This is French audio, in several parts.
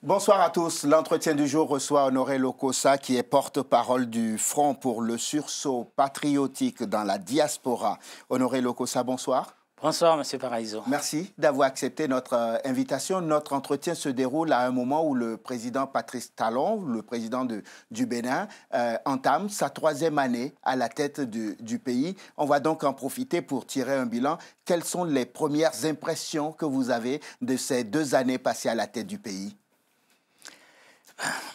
Bonsoir à tous. L'entretien du jour reçoit Honoré Lokossa, qui est porte-parole du Front pour le sursaut patriotique dans la diaspora. Honoré Lokossa, bonsoir. Bonsoir, M. Paraiso. Merci d'avoir accepté notre invitation. Notre entretien se déroule à un moment où le président Patrice Talon, le président du Bénin, entame sa 3e année à la tête du pays. On va donc en profiter pour tirer un bilan. Quelles sont les premières impressions que vous avez de ces 2 années passées à la tête du pays ?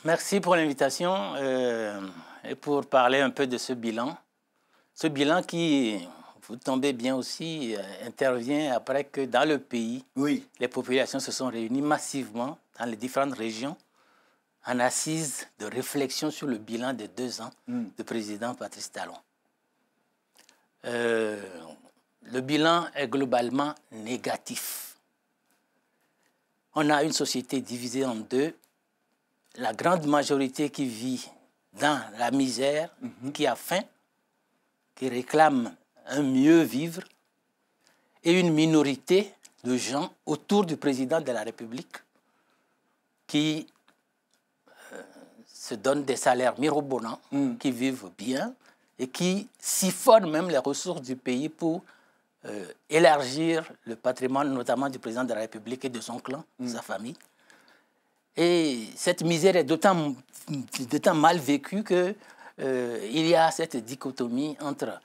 Merci pour l'invitation et pour parler un peu de ce bilan. Ce bilan qui, vous tombez bien aussi, intervient après que dans le pays, les populations se sont réunies massivement dans les différentes régions en assise de réflexion sur le bilan de 2 ans du président Patrice Talon. Le bilan est globalement négatif. On a une société divisée en 2. La grande majorité qui vit dans la misère, qui a faim, qui réclame un mieux vivre, et une minorité de gens autour du président de la République qui se donnent des salaires mirobolants, qui vivent bien et qui siphonnent même les ressources du pays pour élargir le patrimoine, notamment du président de la République et de son clan, de sa famille. Et cette misère est d'autant mal vécue qu'il y a cette dichotomie entre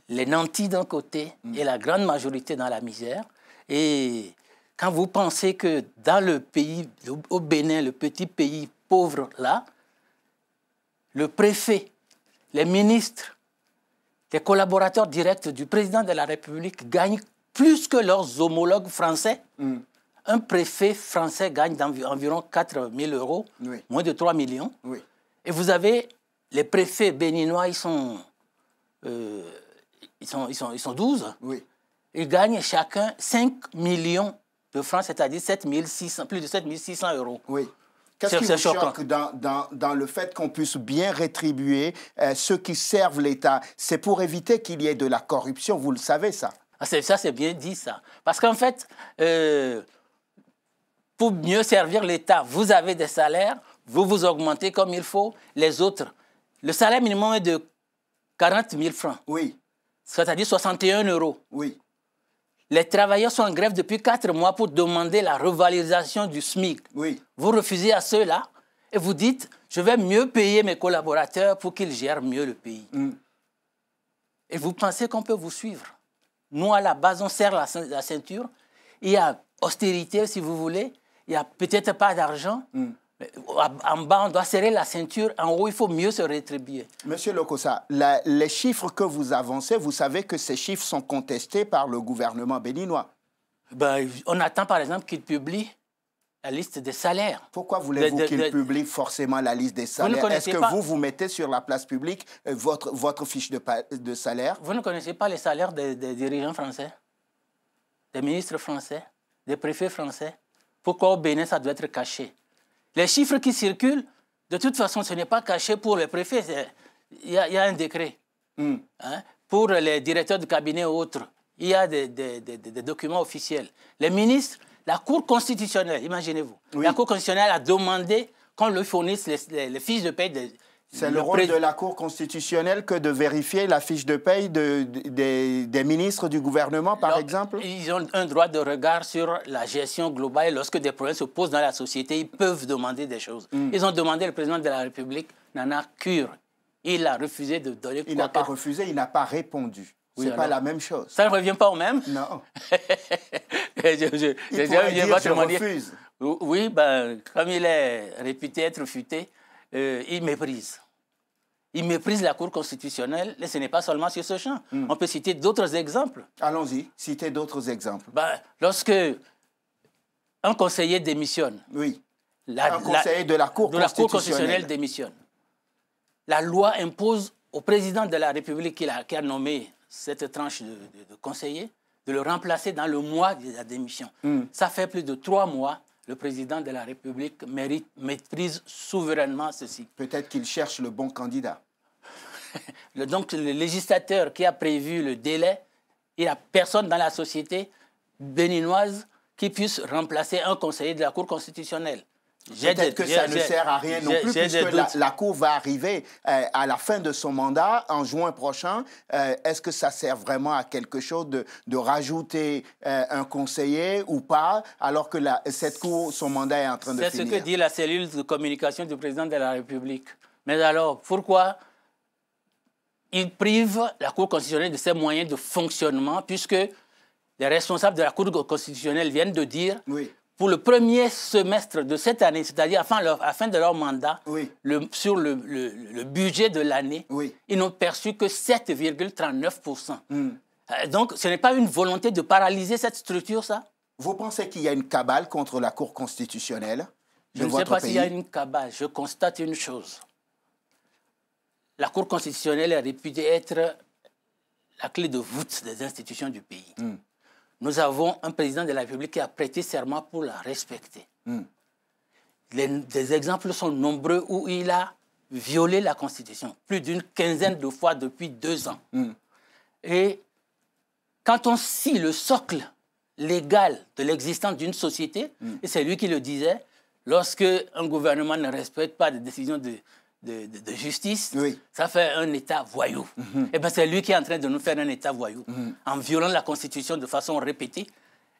les nantis d'un côté et la grande majorité dans la misère. Et quand vous pensez que dans le pays, au Bénin, le petit pays pauvre là, le préfet, les ministres, les collaborateurs directs du président de la République gagnent plus que leurs homologues français. Un préfet français gagne environ 4 000 euros, moins de 3 millions. Et vous avez les préfets béninois, ils sont 12. Ils gagnent chacun 5 millions de francs, c'est-à-dire plus de 7 600 euros. Qu'est-ce qui vous choque dans le fait qu'on puisse bien rétribuer ceux qui servent l'État? C'est pour éviter qu'il y ait de la corruption, vous le savez ça? Ça, c'est bien dit ça. Parce qu'en fait, pour mieux servir l'État, vous avez des salaires, vous augmentez comme il faut, les autres. Le salaire minimum est de 40 000 francs. C'est-à-dire 61 euros. Les travailleurs sont en grève depuis 4 mois pour demander la revalorisation du SMIC. Vous refusez à ceux-là et vous dites, je vais mieux payer mes collaborateurs pour qu'ils gèrent mieux le pays. Et vous pensez qu'on peut vous suivre. Nous, à la base, on serre la ceinture. Il y a austérité, si vous voulez. Il n'y a peut-être pas d'argent. En bas, on doit serrer la ceinture. En haut, il faut mieux se rétribuer. Monsieur Lokossa, les chiffres que vous avancez, vous savez que ces chiffres sont contestés par le gouvernement béninois. On attend, par exemple, qu'il publie la liste des salaires. Pourquoi voulez-vous qu'il publie forcément la liste des salaires? Est-ce que vous mettez sur la place publique votre fiche de salaire? Vous ne connaissez pas les salaires des dirigeants français, des ministres français, des préfets français? Pourquoi au Bénin, ça doit être caché? Les chiffres qui circulent, de toute façon, ce n'est pas caché pour les préfets. Il y a un décret. Pour les directeurs de cabinet ou autres, il y a des documents officiels. Les ministres, la Cour constitutionnelle, imaginez-vous, la Cour constitutionnelle a demandé qu'on lui fournisse les fiches de paie. C'est le rôle de la Cour constitutionnelle que de vérifier la fiche de paie des ministres du gouvernement, par exemple? Ils ont un droit de regard sur la gestion globale. Et lorsque des problèmes se posent dans la société, ils peuvent demander des choses. Ils ont demandé, le président de la République n'en a cure. Il a refusé de donner quoi. Il n'a pas refusé, il n'a pas répondu. Ce n'est pas la même chose. Ça ne revient pas au même? Non. Il pourrait dire, je refuse. Oui, comme il est réputé être futé, il méprise. Il méprise la Cour constitutionnelle, et ce n'est pas seulement sur ce champ. On peut citer d'autres exemples. Allons-y, citez d'autres exemples. Lorsque un conseiller démissionne, un conseiller de la Cour constitutionnelle démissionne, la loi impose au président de la République qui a nommé cette tranche de conseiller de le remplacer dans le mois de la démission. Ça fait plus de 3 mois. Le président de la République maîtrise souverainement ceci. Peut-être qu'il cherche le bon candidat. Donc, le législateur qui a prévu le délai, il n'y a personne dans la société béninoise qui puisse remplacer un conseiller de la Cour constitutionnelle. Peut-être que ça ne sert à rien non plus, puisque la Cour va arriver à la fin de son mandat, en juin prochain. Est-ce que ça sert vraiment à quelque chose de rajouter un conseiller ou pas, alors que cette Cour, son mandat est en train de finir? C'est ce que dit la cellule de communication du président de la République. Mais alors, pourquoi il prive la Cour constitutionnelle de ses moyens de fonctionnement, puisque les responsables de la Cour constitutionnelle viennent de dire... Oui. Pour le premier semestre de cette année, c'est-à-dire à la fin de leur mandat, oui. Sur le budget de l'année, oui. ils n'ont perçu que 7,39%. Donc, ce n'est pas une volonté de paralyser cette structure, ça? Vous pensez qu'il y a une cabale contre la Cour constitutionnelle de votre pays? Je ne sais pas s'il y a une cabale. Je constate une chose. La Cour constitutionnelle est réputée être la clé de voûte des institutions du pays. Nous avons un président de la République qui a prêté serment pour la respecter. Les exemples sont nombreux où il a violé la Constitution, plus d'une quinzaine de fois depuis 2 ans. Et quand on scie le socle légal de l'existence d'une société, et c'est lui qui le disait, lorsque un gouvernement ne respecte pas des décisions de justice, oui. ça fait un État voyou. Et bien c'est lui qui est en train de nous faire un État voyou, en violant la Constitution de façon répétée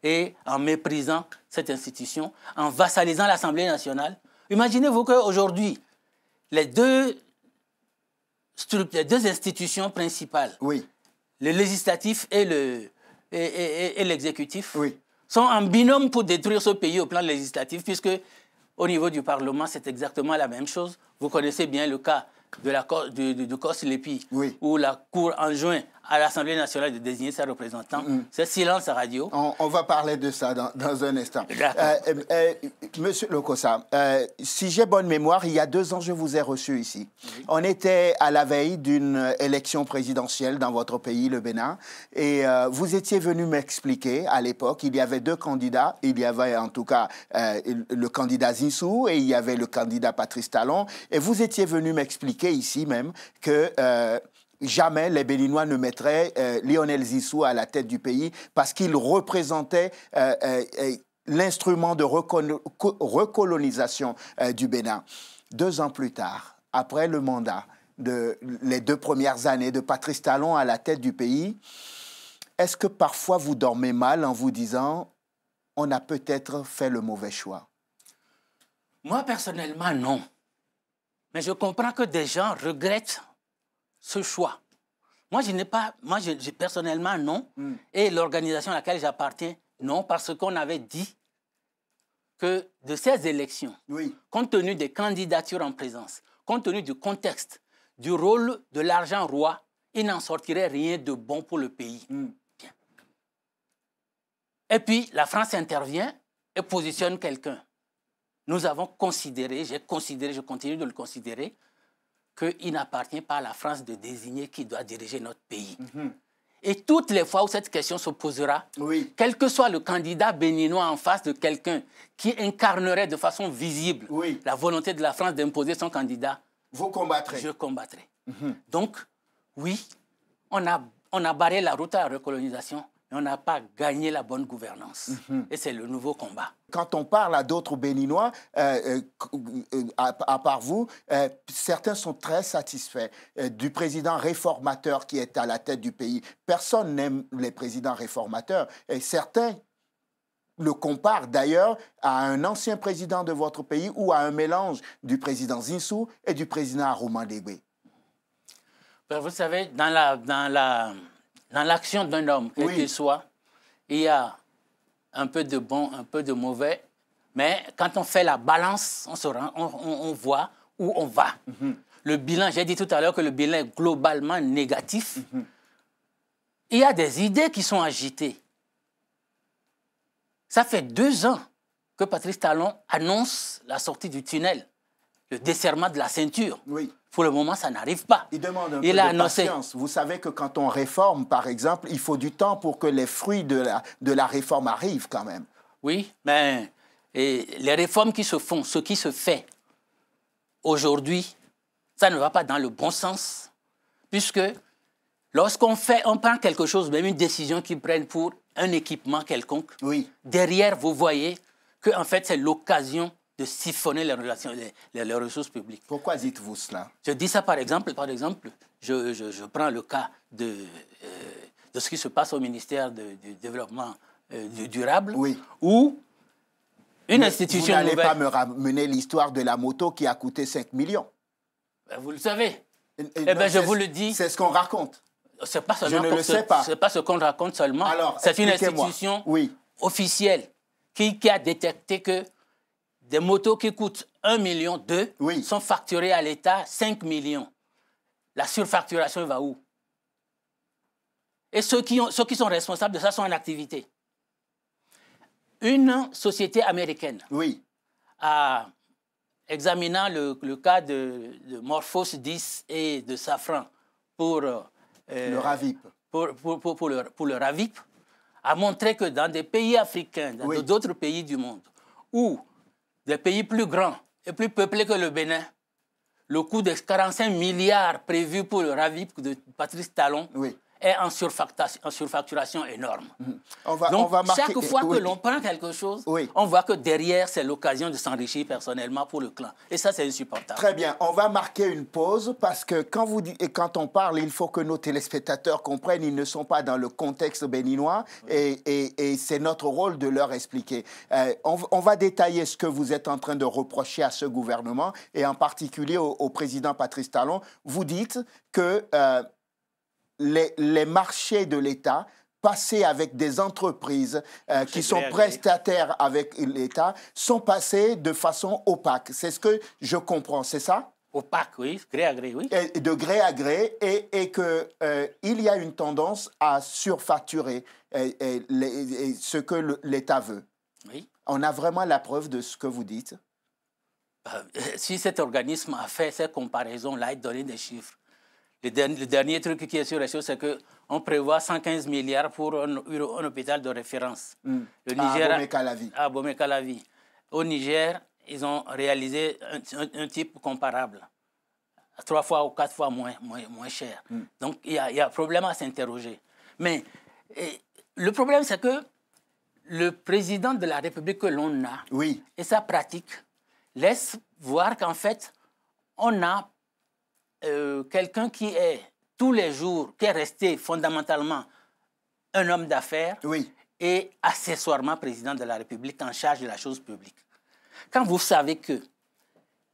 et en méprisant cette institution, en vassalisant l'Assemblée nationale. Imaginez-vous qu'aujourd'hui, les deux institutions principales, oui. le législatif et l'exécutif, oui. sont en binôme pour détruire ce pays au plan législatif, puisque au niveau du Parlement, c'est exactement la même chose. Vous connaissez bien le cas de Kossi-Lepi, oui. où la Cour enjoint à l'Assemblée nationale de désigner ses représentants. C'est silence radio. On va parler de ça dans un instant. Monsieur Lokossa, si j'ai bonne mémoire, il y a 2 ans, je vous ai reçu ici. Oui. On était à la veille d'une élection présidentielle dans votre pays, le Bénin, et vous étiez venu m'expliquer, à l'époque, il y avait 2 candidats. Il y avait en tout cas le candidat Zinsou et il y avait le candidat Patrice Talon. Et vous étiez venu m'expliquer ici même que... jamais les Béninois ne mettraient Lionel Zinsou à la tête du pays parce qu'il représentait l'instrument de recolonisation du Bénin. 2 ans plus tard, après le mandat, les 2 premières années de Patrice Talon à la tête du pays, est-ce que parfois vous dormez mal en vous disant « on a peut-être fait le mauvais choix » ? Moi, personnellement, non. Mais je comprends que des gens regrettent ce choix. Moi, personnellement, non. Et l'organisation à laquelle j'appartiens, non, parce qu'on avait dit que de ces élections, oui. compte tenu des candidatures en présence, compte tenu du contexte, du rôle de l'argent roi, il n'en sortirait rien de bon pour le pays. Bien. Et puis, la France intervient et positionne quelqu'un. Nous avons considéré, je continue de le considérer, qu'il n'appartient pas à la France de désigner qui doit diriger notre pays. Et toutes les fois où cette question se posera, oui. quel que soit le candidat béninois en face de quelqu'un qui incarnerait de façon visible oui. la volonté de la France d'imposer son candidat, vous combattrez. Je combattrai. Donc, oui, on a barré la route à la recolonisation, mais on n'a pas gagné la bonne gouvernance. Et c'est le nouveau combat. Quand on parle à d'autres Béninois, à part vous, certains sont très satisfaits du président réformateur qui est à la tête du pays. Personne n'aime les présidents réformateurs. Et certains le comparent d'ailleurs à un ancien président de votre pays ou à un mélange du président Zinsou et du président Arouma Degbe. Vous savez, dans l'action d'un homme, quel qu'il soit, il y a un peu de bon, un peu de mauvais. Mais quand on fait la balance, on voit où on va. Le bilan, j'ai dit tout à l'heure que le bilan est globalement négatif. Il y a des idées qui sont agitées. Ça fait 2 ans que Patrice Talon annonce la sortie du tunnel, le desserrement de la ceinture. Oui. Pour le moment, ça n'arrive pas. Il demande un peu de patience. Vous savez que quand on réforme, par exemple, il faut du temps pour que les fruits de la réforme arrivent quand même. Oui, mais les réformes qui se font, ce qui se fait aujourd'hui, ça ne va pas dans le bon sens. puisque lorsqu'on prend quelque chose, même une décision qu'ils prennent pour un équipement quelconque, oui. Derrière, vous voyez que en fait, c'est l'occasion de siphonner les ressources publiques. Pourquoi dites-vous cela? Je dis ça par exemple, je prends le cas de ce qui se passe au ministère du Développement durable, oui. où une institution nouvelle... Vous n'allez pas me ramener l'histoire de la moto qui a coûté 5 millions. Vous le savez. Eh bien, je vous le dis. C'est ce qu'on raconte. Pas je ne le sais pas. Ce n'est pas ce qu'on raconte seulement. C'est une institution officielle qui a détecté que des motos qui coûtent 1 million, 2, sont facturées à l'État 5 millions. La surfacturation va où? Et ceux qui sont responsables de ça sont en activité. Une société américaine a examinant le cas de Morphos 10 et de Safran pour le Ravip. Pour le Ravip, a montré que dans des pays africains, dans d'autres pays du monde, où des pays plus grands et plus peuplés que le Bénin, le coût de 45 milliards prévu pour le Ravip de Patrice Talon est en surfacturation énorme. Donc, chaque fois que l'on prend quelque chose, on voit que derrière, c'est l'occasion de s'enrichir personnellement pour le clan. Et ça, c'est insupportable. Très bien. On va marquer une pause parce que quand on parle, il faut que nos téléspectateurs comprennent, ils ne sont pas dans le contexte béninois et c'est notre rôle de leur expliquer. On va détailler ce que vous êtes en train de reprocher à ce gouvernement et en particulier au président Patrice Talon. Vous dites que... les marchés de l'État passés avec des entreprises qui sont prestataires avec l'État sont passés de façon opaque. C'est ce que je comprends, c'est ça? Opaque, oui, gré à gré, oui. Et de gré à gré, et qu'il y a une tendance à surfacturer ce que l'État veut. Oui. On a vraiment la preuve de ce que vous dites? Si cet organisme a fait cette comparaison-là et donné des chiffres, le dernier truc qui est sur les choses, c'est qu'on prévoit 115 milliards pour un hôpital de référence. Le Niger, à Bomé-Calavi. Au Niger, ils ont réalisé un type comparable, 3 fois ou 4 fois moins cher. Donc, il y a un problème à s'interroger. Mais le problème, c'est que le président de la République que l'on a et sa pratique laisse voir qu'en fait, on a quelqu'un qui est tous les jours, qui est resté fondamentalement un homme d'affaires et accessoirement président de la République en charge de la chose publique. Quand vous savez que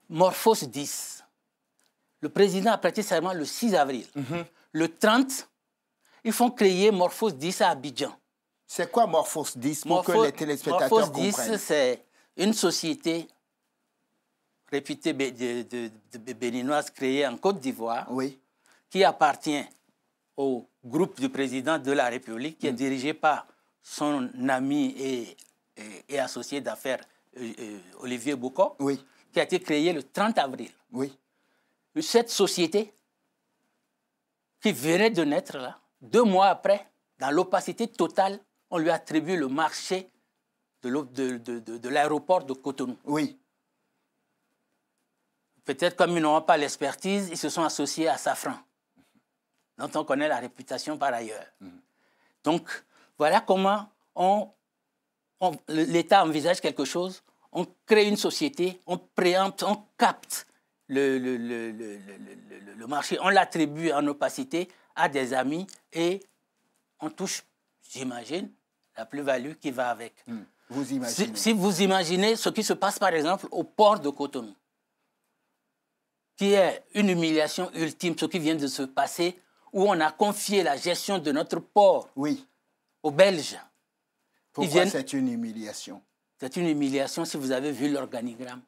Morphos 10, le président a prêté serment le 6 avril, le 30, ils font créer Morphos 10 à Abidjan. C'est quoi Morphos 10 pour que les téléspectateurs comprennent? Morphos 10, c'est une société réputée béninoise créée en Côte d'Ivoire, qui appartient au groupe du président de la République, qui est dirigé par son ami et associé d'affaires Olivier Boko, qui a été créé le 30 avril. Cette société, qui venait de naître là, 2 mois après, dans l'opacité totale, on lui attribue le marché de l'aéroport de Cotonou. Peut-être comme ils n'ont pas l'expertise, ils se sont associés à Safran, dont on connaît la réputation par ailleurs. Donc, voilà comment l'État envisage quelque chose, on crée une société, on préempte, on capte le marché, on l'attribue en opacité à des amis et on touche, j'imagine, la plus-value qui va avec. Vous imaginez. Si vous imaginez ce qui se passe, par exemple, au port de Cotonou, qui est une humiliation ultime, ce qui vient de se passer, où on a confié la gestion de notre port aux Belges. Pourquoi c'est une humiliation? C'est une humiliation si vous avez vu l'organigramme.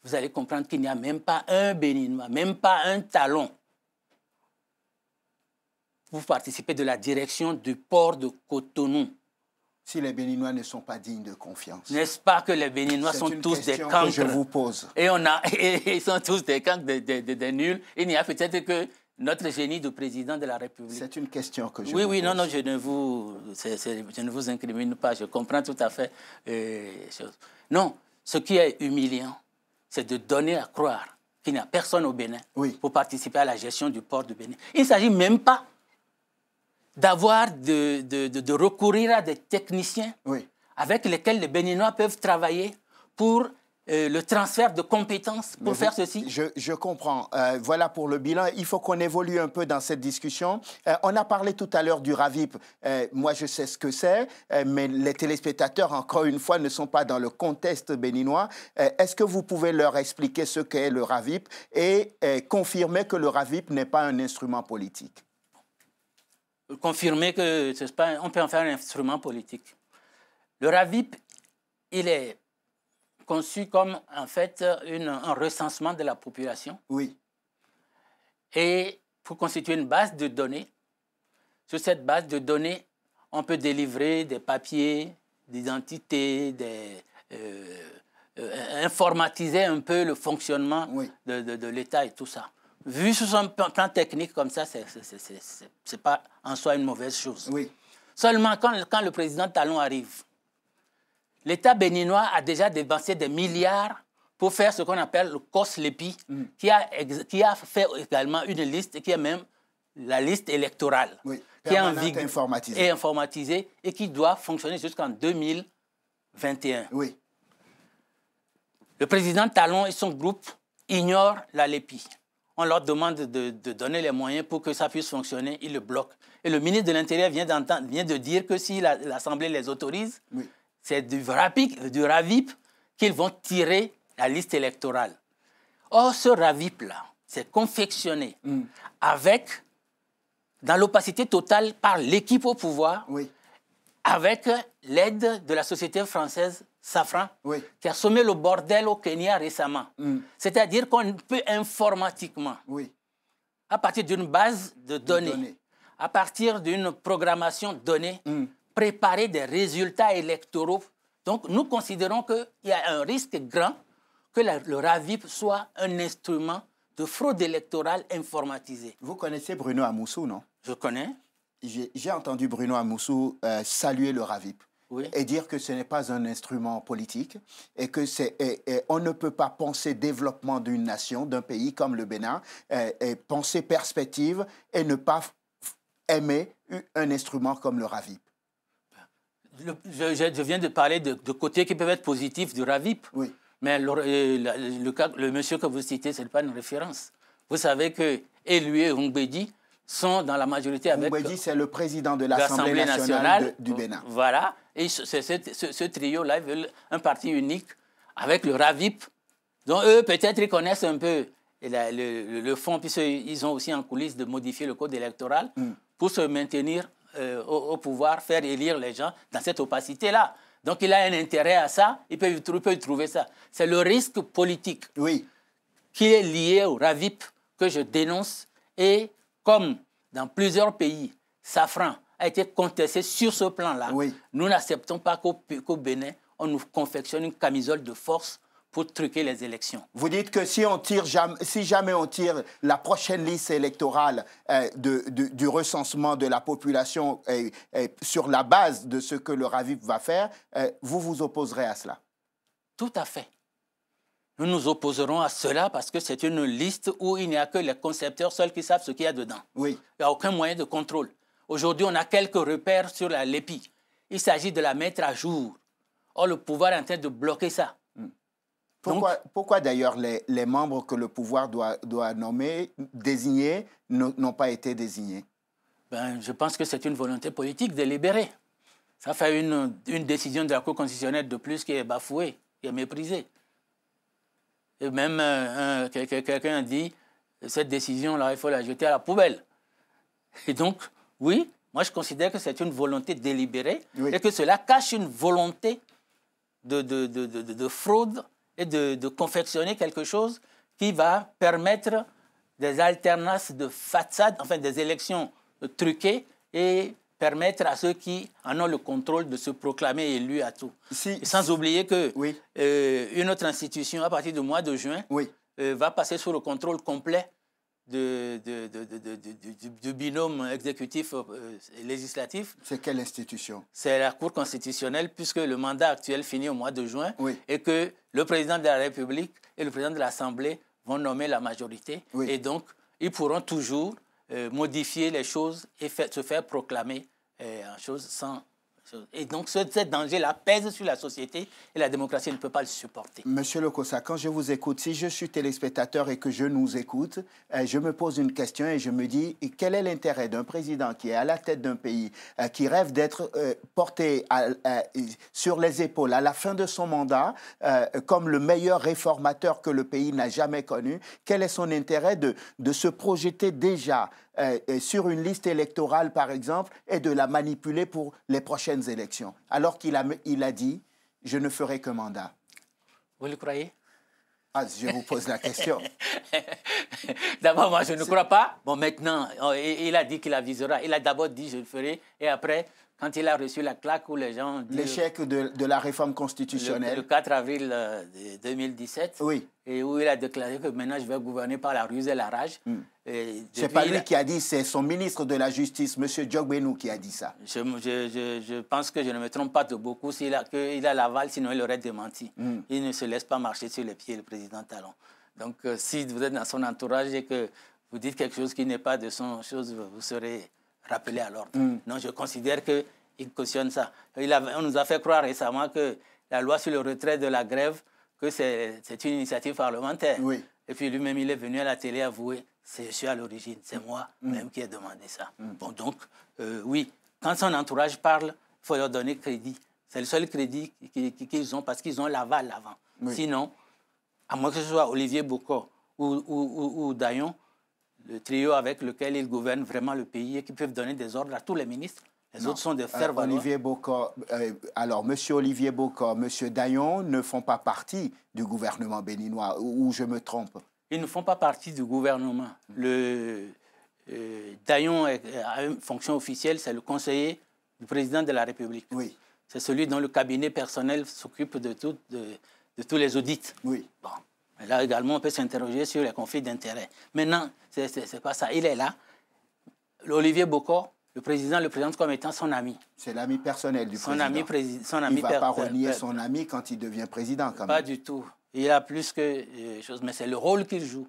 Vous allez comprendre qu'il n'y a même pas un Béninois, même pas un talon pour participer de la direction du port de Cotonou. Si les Béninois ne sont pas dignes de confiance. N'est-ce pas que les Béninois sont tous des cancres? Que je vous pose. Et ils sont tous des cancres, des nuls. Il n'y a peut-être que notre génie de président de la République. C'est une question que je vous pose. Oui, non, je ne vous incrimine pas. Je comprends tout à fait. Non, ce qui est humiliant, c'est de donner à croire qu'il n'y a personne au Bénin oui. pour participer à la gestion du port du Bénin. Il ne s'agit même pas d'avoir de recourir à des techniciens oui. avec lesquels les Béninois peuvent travailler pour le transfert de compétences pour faire ceci. Je comprends. Voilà pour le bilan. Il faut qu'on évolue un peu dans cette discussion. On a parlé tout à l'heure du RAVIP. Moi, je sais ce que c'est, mais les téléspectateurs, encore une fois, ne sont pas dans le contexte béninois. Est-ce que vous pouvez leur expliquer ce qu'est le RAVIP et confirmer que le RAVIP n'est pas un instrument politique? Confirmer que on peut en faire un instrument politique. Le RAVIP, il est conçu comme, en fait, un recensement de la population. Oui. Et pour constituer une base de données, sur cette base de données, on peut délivrer des papiers d'identité, informatiser un peu le fonctionnement oui. de l'État et tout ça. Vu sur un plan technique comme ça, ce n'est pas en soi une mauvaise chose. Oui. Seulement, quand le président Talon arrive, l'État béninois a déjà dépensé des milliards pour faire ce qu'on appelle le COSLEPI, qui a fait également une liste, qui est même la liste électorale, oui. qui est informatisée et qui doit fonctionner jusqu'en 2021. Oui. Le président Talon et son groupe ignorent la LEPI. On leur demande de donner les moyens pour que ça puisse fonctionner, ils le bloquent. Et le ministre de l'Intérieur vient de dire que si l'Assemblée les autorise, oui. C'est du RAVIP qu'ils vont tirer la liste électorale. Or, ce RAVIP-là, c'est confectionné dans l'opacité totale par l'équipe au pouvoir, oui. avec l'aide de la société française Safran, oui. qui a semé le bordel au Kenya récemment. C'est-à-dire qu'on peut informatiquement, oui. à partir d'une base de données, à partir d'une programmation donnée, préparer des résultats électoraux. Donc, nous considérons qu'il y a un risque grand que le RAVIP soit un instrument de fraude électorale informatisée. Vous connaissez Bruno Amoussou, non? Je connais. J'ai entendu Bruno Amoussou saluer le RAVIP. Oui. Et dire que ce n'est pas un instrument politique et que on ne peut pas penser développement d'une nation, d'un pays comme le Bénin, et penser perspective et ne pas aimer un instrument comme le RAVIP. Je viens de parler de côtés qui peuvent être positifs du RAVIP. Oui. Mais le monsieur que vous citez, ce n'est pas une référence. Vous savez que lui et Humbedi sont dans la majorité avec... Humbedi, c'est le président de l'Assemblée nationale du Bénin. Voilà. Et ce trio-là, ils veulent un parti unique avec le RAVIP, dont eux, peut-être, ils connaissent un peu le fond, puisqu'ils ont aussi en coulisses de modifier le code électoral pour se maintenir au pouvoir, faire élire les gens dans cette opacité-là. Donc, il a un intérêt à ça, il peut y trouver ça. C'est le risque politique qui est lié au RAVIP que je dénonce. Et comme dans plusieurs pays, Safran a été contesté sur ce plan-là, nous n'acceptons pas qu'au Bénin, on nous confectionne une camisole de force pour truquer les élections. Vous dites que si jamais on tire la prochaine liste électorale du recensement de la population sur la base de ce que le RAVIP va faire, vous vous opposerez à cela? Tout à fait. Nous nous opposerons à cela parce que c'est une liste où il n'y a que les concepteurs seuls qui savent ce qu'il y a dedans. Oui. Il n'y a aucun moyen de contrôle. Aujourd'hui, on a quelques repères sur la LEPI. Il s'agit de la mettre à jour. Or, le pouvoir est en train de bloquer ça. Pourquoi d'ailleurs les membres que le pouvoir doit nommer, désigner, n'ont pas été désignés? Je pense que c'est une volonté politique délibérée. Ça fait une décision de la Cour constitutionnelle de plus qui est bafouée, qui est méprisée. Et même quelqu'un a dit, cette décision-là, il faut la jeter à la poubelle. Et donc, oui, moi je considère que c'est une volonté délibérée et que cela cache une volonté de fraude et de confectionner quelque chose qui va permettre des alternances de façade, enfin des élections truquées et permettre à ceux qui en ont le contrôle de se proclamer élus à tout. Sans oublier qu'une autre institution, à partir du mois de juin, va passer sous le contrôle complet du binôme exécutif législatif. C'est quelle institution? C'est la Cour constitutionnelle, puisque le mandat actuel finit au mois de juin et que le président de la République et le président de l'Assemblée vont nommer la majorité. Oui. Et donc, ils pourront toujours modifier les choses et se faire proclamer en choses sans... Et donc, ce danger-là pèse sur la société et la démocratie ne peut pas le supporter. Monsieur Lokossa, quand je vous écoute, si je suis téléspectateur et que je nous écoute, je me pose une question et je me dis, quel est l'intérêt d'un président qui est à la tête d'un pays, qui rêve d'être porté sur les épaules à la fin de son mandat, comme le meilleur réformateur que le pays n'a jamais connu? Quel est son intérêt de se projeter déjà sur une liste électorale, par exemple, et de la manipuler pour les prochaines élections, alors qu'il a dit « je ne ferai que mandat ». Vous le croyez? Ah, je vous pose la question. D'abord, moi, je ne crois pas. Bon, maintenant, il a dit qu'il avisera. Il a d'abord dit « je le ferai » et après, quand il a reçu la claque où les gens... L'échec de la réforme constitutionnelle. Le 4 avril 2017. Oui. Et où il a déclaré que maintenant, je vais gouverner par la ruse et la rage. C'est pas lui qui a dit, c'est son ministre de la Justice, M. Diogbenou, qui a dit ça. Je pense que je ne me trompe pas de beaucoup. Qu'il a l'aval, sinon il aurait démenti. Il ne se laisse pas marcher sur les pieds, le président Talon. Donc, si vous êtes dans son entourage et que vous dites quelque chose qui n'est pas de son chose, vous serez rappelé à l'ordre. Non, je considère qu'il cautionne ça. On nous a fait croire récemment que la loi sur le retrait de la grève, que c'est une initiative parlementaire. Oui. Et puis lui-même, il est venu à la télé avouer, je suis à l'origine, c'est moi-même qui ai demandé ça. Bon, donc, oui, quand son entourage parle, il faut leur donner crédit. C'est le seul crédit qu'ils ont parce qu'ils ont l'aval avant. Oui. Sinon, à moins que ce soit Olivier Bokor ou Dayon, le trio avec lequel ils gouvernent vraiment le pays et qui peuvent donner des ordres à tous les ministres. Les autres sont des faire-valoir. Olivier Bokor, alors, M. Olivier Bokor, M. Dayon ne font pas partie du gouvernement béninois, ou je me trompe? Ils ne font pas partie du gouvernement. Dayon a une fonction officielle, c'est le conseiller du président de la République. Oui. C'est celui dont le cabinet personnel s'occupe de tous les audits. Oui. Bon. Là également, on peut s'interroger sur les conflits d'intérêts. Maintenant, c'est pas ça. Il est là. Olivier Bokor, le président le présente comme étant son ami. C'est l'ami personnel du président. Son ami il ne va pas renier son ami quand il devient président, quand même. Pas du tout. Il a plus que chose, mais c'est le rôle qu'il joue.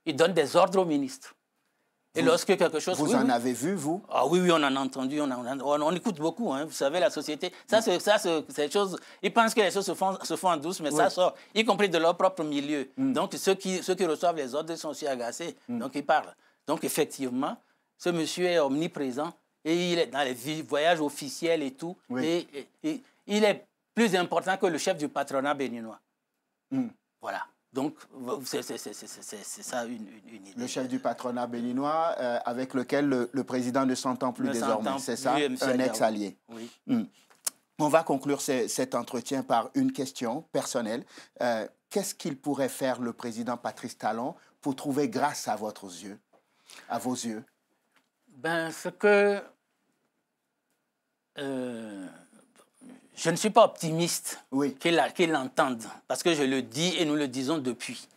Il donne des ordres au ministre. Et lorsque quelque chose... Vous en avez vu, vous? Ah oui, on en a entendu, on écoute beaucoup, hein, vous savez, la société. Ça, c'est choses... Ils pensent que les choses se font en douce, mais ça sort, y compris de leur propre milieu. Donc, ceux qui reçoivent les ordres sont aussi agacés, donc ils parlent. Donc, effectivement, ce monsieur est omniprésent et il est dans les voyages officiels et tout. Oui. Et il est plus important que le chef du patronat béninois. Voilà. Donc, c'est ça une idée. Le chef du patronat béninois avec lequel le président ne s'entend plus désormais, c'est ça? Un ex-allié. Oui. On va conclure cet entretien par une question personnelle. Qu'est-ce qu'il pourrait faire, le président Patrice Talon, pour trouver grâce à vos yeux? Ben, ce que... je ne suis pas optimiste qu'il l'entende, parce que je le dis et nous le disons depuis.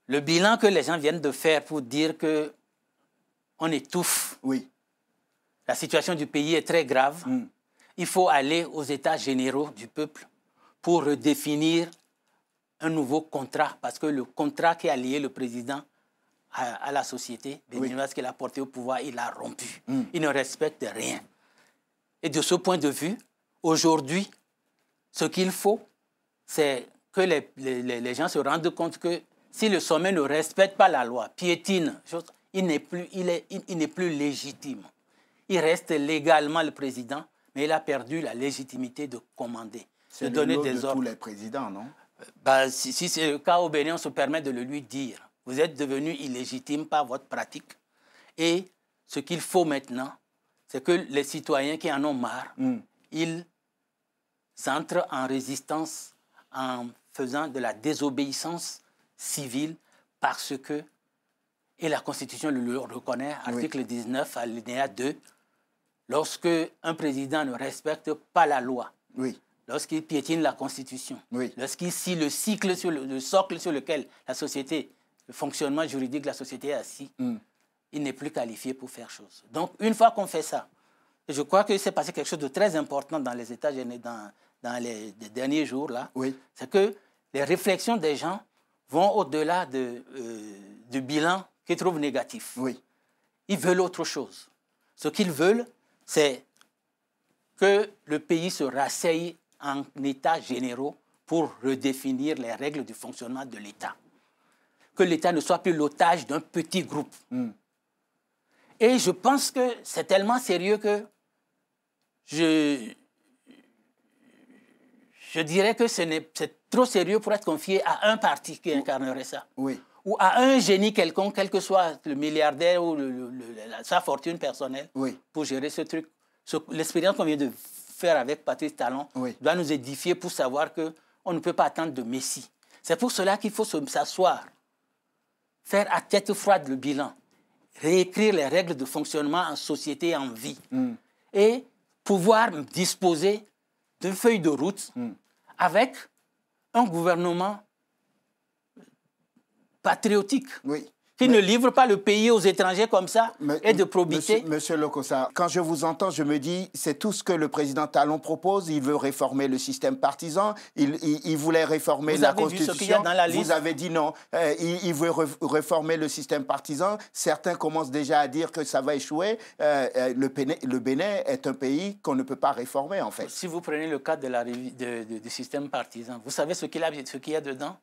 Le bilan que les gens viennent de faire pour dire qu'on étouffe, la situation du pays est très grave, il faut aller aux états généraux du peuple pour redéfinir un nouveau contrat, parce que le contrat qui a lié le président à la société béninoise qu'il a porté au pouvoir, il l'a rompu. Il ne respecte rien. Et de ce point de vue, aujourd'hui, ce qu'il faut, c'est que les gens se rendent compte que si le sommet ne respecte pas la loi, piétine, il n'est plus légitime. Il reste légalement le président, mais il a perdu la légitimité de commander, de donner des ordres. Tous les présidents, non? Si c'est le cas au Bénin, on se permet de le lui dire. Vous êtes devenu illégitime par votre pratique. Et ce qu'il faut maintenant, c'est que les citoyens qui en ont marre, ils entrent en résistance en faisant de la désobéissance civile parce que, et la Constitution le reconnaît, article 19, alinéa 2, lorsque un président ne respecte pas la loi, lorsqu'il piétine la Constitution, lorsqu'il scie le socle sur lequel la société, le fonctionnement juridique de la société est assis, il n'est plus qualifié pour faire chose. Donc, une fois qu'on fait ça, je crois qu'il s'est passé quelque chose de très important dans les États-Unis dans les derniers jours, là, c'est que les réflexions des gens vont au-delà du bilan qu'ils trouvent négatif. Oui. Ils veulent autre chose. Ce qu'ils veulent, c'est que le pays se rasseye en états généraux pour redéfinir les règles du fonctionnement de l'État. Que l'État ne soit plus l'otage d'un petit groupe. Et je pense que c'est tellement sérieux que je dirais que c'est trop sérieux pour être confié à un parti qui incarnerait ça. Oui. Ou à un génie quelconque, quel que soit le milliardaire ou sa fortune personnelle, oui. pour gérer ce truc. L'expérience qu'on vient de faire avec Patrice Talon oui. doit nous édifier pour savoir qu'on ne peut pas attendre de Messie. C'est pour cela qu'il faut s'asseoir, faire à tête froide le bilan, réécrire les règles de fonctionnement en société et en vie, et pouvoir disposer d'une feuille de route avec un gouvernement patriotique, oui. qui ne livre pas le pays aux étrangers comme ça, et de probité. Monsieur Lokossa, quand je vous entends, je me dis, c'est tout ce que le président Talon propose. Il veut réformer le système partisan, il voulait réformer la Constitution. Vu ce qu'il y a dans la liste. Vous avez dit non, il veut réformer le système partisan. Certains commencent déjà à dire que ça va échouer. Le Bénin est un pays qu'on ne peut pas réformer, en fait. Si vous prenez le cas du système partisan, vous savez ce qu'il y a dedans?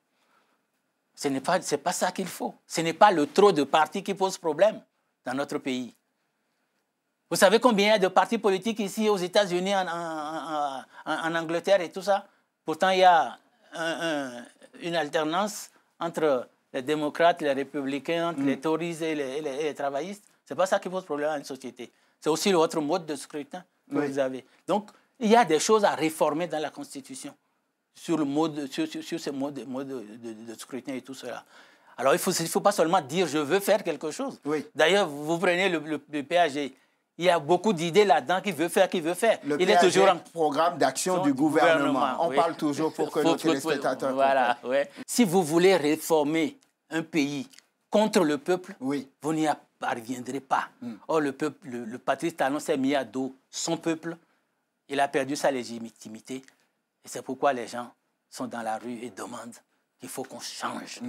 Ce n'est pas ça qu'il faut. Ce n'est pas le trop de partis qui pose problème dans notre pays. Vous savez combien il y a de partis politiques ici aux États-Unis, en Angleterre et tout ça? Pourtant, il y a une alternance entre les démocrates, les républicains, entre les Tories et les travaillistes. Ce n'est pas ça qui pose problème à une société. C'est aussi votre mode de scrutin que vous avez. Donc, il y a des choses à réformer dans la Constitution. Sur ce mode de scrutin et tout cela. Alors, il ne faut pas seulement dire « je veux faire quelque chose oui. ». D'ailleurs, vous prenez le PAG, il y a beaucoup d'idées là-dedans qu'il veut faire. Le PAG, est toujours un programme d'action du gouvernement. On parle toujours pour que nos téléspectateurs voilà, ouais. Si vous voulez réformer un pays contre le peuple, vous n'y parviendrez pas. Or, le Patrice Talon s'est mis à dos son peuple. Il a perdu sa légitimité. Et c'est pourquoi les gens sont dans la rue et demandent qu'il faut qu'on change.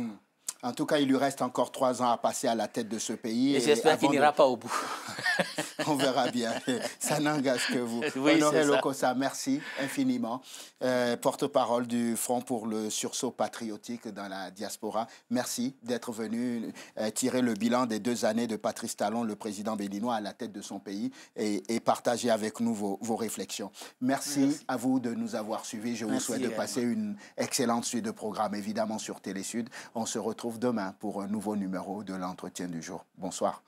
En tout cas, il lui reste encore 3 ans à passer à la tête de ce pays. Et j'espère qu'il n'ira pas au bout. On verra bien. Ça n'engage que vous. Oui, Honoré Lokossa, merci infiniment. Porte-parole du Front pour le sursaut patriotique dans la diaspora. Merci d'être venu tirer le bilan des 2 années de Patrice Talon, le président béninois, à la tête de son pays et partager avec nous vos réflexions. Merci à vous de nous avoir suivis. Je vous souhaite de passer une excellente suite de programmes, évidemment, sur Télé Sud. On se retrouve demain pour un nouveau numéro de l'entretien du jour. Bonsoir.